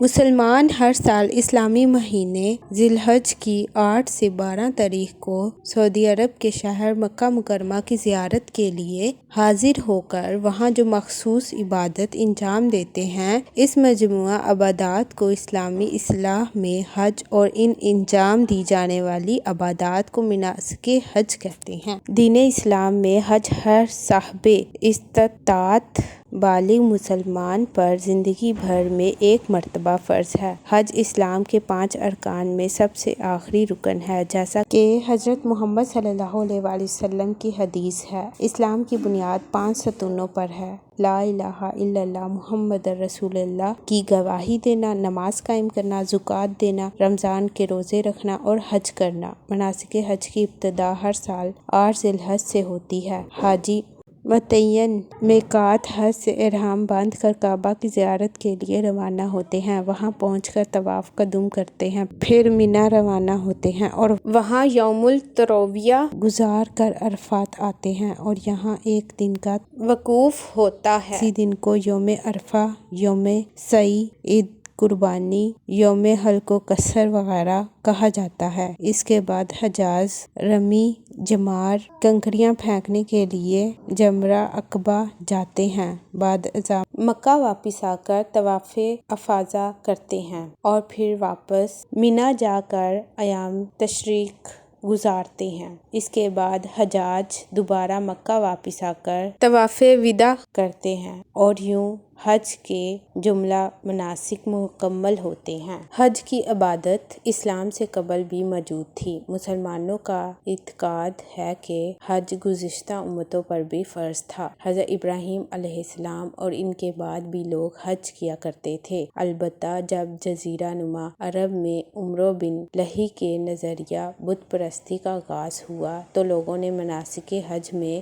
مسلمان ہر سال اسلامی مہینے ذی الحج کی 8 سے 12 تاریخ کو سعودی عرب کے شہر مکہ مکرمہ کی زیارت کے لیے حاضر ہو کر وہاں جو مخصوص عبادت انجام دیتے ہیں، اس مجموعہ عبادات کو اسلامی اصطلاح میں حج اور ان انجام دی جانے والی عبادات کو مناسک حج کہتے ہیں۔ دین اسلام میں حج ہر صاحب استطاعت بالغ مسلمان پر زندگی بھر میں ایک مرتبہ فرض ہے۔ حج اسلام کے 5 ارکان میں سب سے آخری رکن ہے، جیسا کہ حضرت محمد صلی اللہ علیہ وآلہ وسلم کی حدیث ہے۔ اسلام کی بنیاد 5 ستونوں پر ہے: لا الہ الا اللہ محمد رسول اللہ کی گواہی دینا، نماز قائم کرنا، زکوٰۃ دینا، رمضان کے روزے رکھنا اور حج کرنا۔ مناسک حج کی ابتدا ہر سال 8 ذی الحج سے ہوتی ہے۔ حاجی متعین میقات حج سے احرام باندھ کر کعبہ کی زیارت کے لیے روانہ ہوتے ہیں، وہاں پہنچ کر طواف قدوم کرتے ہیں، پھر منی روانہ ہوتے ہیں اور وہاں یوم الترویہ گزار کر عرفات آتے ہیں اور یہاں ایک دن کا وقوف ہوتا ہے۔ اسی دن کو یوم عرفہ، یوم سعی، عید قربانی، یوم حلق و قصر وغیرہ کہا جاتا ہے۔ اس کے بعد حجاز، رمی، جمار، کنکریاں پھینکنے کے لیے جمرہ عقبہ جاتے ہیں۔ بعد ازاں مکہ واپس آ کر طواف افاضہ کرتے ہیں اور پھر واپس منی جا کر ایام تشریق گزارتے ہیں۔ اس کے بعد حجاج دوبارہ مکہ واپس آ کر طواف وداع کرتے ہیں اور یوں حج کے جملہ مناسک مکمل ہوتے ہیں۔ حج کی عبادت اسلام سے قبل بھی موجود تھی۔ مسلمانوں کا اعتقاد ہے کہ حج گزشتہ امتوں پر بھی فرض تھا۔ حضرت ابراہیم علیہ السلام اور ان کے بعد بھی لوگ حج کیا کرتے تھے، البتہ جب جزیرہ نما عرب میں عمرو بن لہی کے نظریہ بت پرستی کا آغاز ہوا تو لوگوں نے مناسک حج میں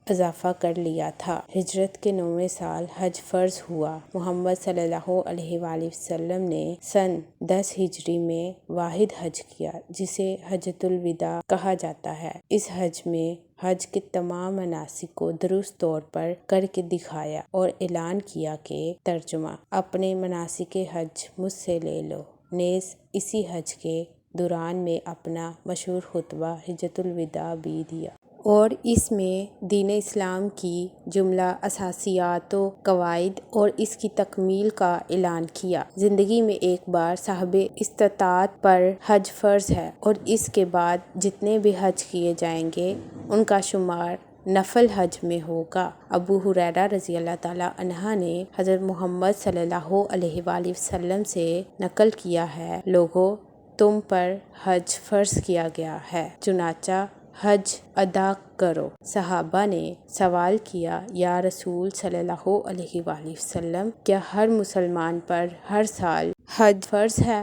اضافہ کر لیا تھا۔ ہجرت کے 9ویں سال حج فرض ہوا۔ محمد صلی اللہ علیہ وآلہ وسلم نے سن 10 ہجری میں واحد حج کیا، جسے حجۃ الوداع کہا جاتا ہے۔ اس حج میں حج کے تمام مناسک کو درست طور پر کر کے دکھایا اور اعلان کیا کہ ترجمہ: اپنے مناسک حج مجھ سے لے لو۔ نیز اسی حج کے دوران میں اپنا مشہور خطبہ حجۃ الوداع بھی دیا اور اس میں دین اسلام کی جملہ اساسیات و قواعد اور اس کی تکمیل کا اعلان کیا۔ زندگی میں ایک بار صاحب استطاعت پر حج فرض ہے اور اس کے بعد جتنے بھی حج کیے جائیں گے ان کا شمار نفل حج میں ہوگا۔ ابو ہریرہ رضی اللہ تعالیٰ عنہ نے حضرت محمد صلی اللہ علیہ وآلہ وسلم سے نقل کیا ہے: لوگوں، تم پر حج فرض کیا گیا ہے، چنانچہ حج ادا کرو۔ صحابہ نے سوال کیا: یا رسول صلی اللہ علیہ وآلہ وسلم، کیا ہر مسلمان پر ہر سال حج فرض ہے؟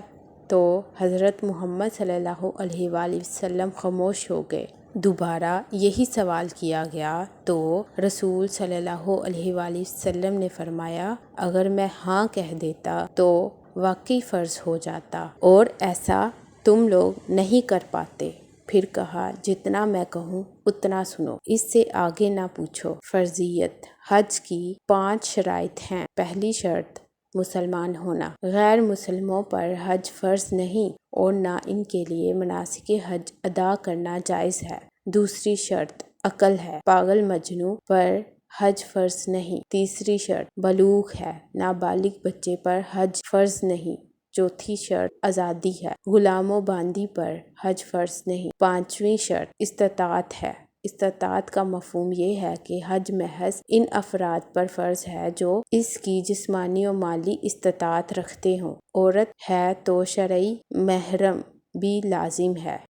تو حضرت محمد صلی اللہ علیہ وآلہ وسلم خاموش ہو گئے۔ دوبارہ یہی سوال کیا گیا تو رسول صلی اللہ علیہ وآلہ وسلم نے فرمایا: اگر میں ہاں کہہ دیتا تو واقعی فرض ہو جاتا اور ایسا تم لوگ نہیں کر پاتے۔ پھر کہا: جتنا میں کہوں اتنا سنو، اس سے آگے نہ پوچھو۔ فرضیت: حج کی 5 شرائط ہیں۔ پہلی شرط مسلمان ہونا، غیر مسلموں پر حج فرض نہیں اور نہ ان کے لیے مناسک حج ادا کرنا جائز ہے۔ دوسری شرط عقل ہے، پاگل مجنون پر حج فرض نہیں۔ تیسری شرط بلوغ ہے، نابالغ بچے پر حج فرض نہیں۔ چوتھی شرط آزادی ہے، غلام و باندی پر حج فرض نہیں۔ پانچویں شرط استطاعت ہے۔ استطاعت کا مفہوم یہ ہے کہ حج محض ان افراد پر فرض ہے جو اس کی جسمانی و مالی استطاعت رکھتے ہوں۔ عورت ہے تو شرعی محرم بھی لازم ہے۔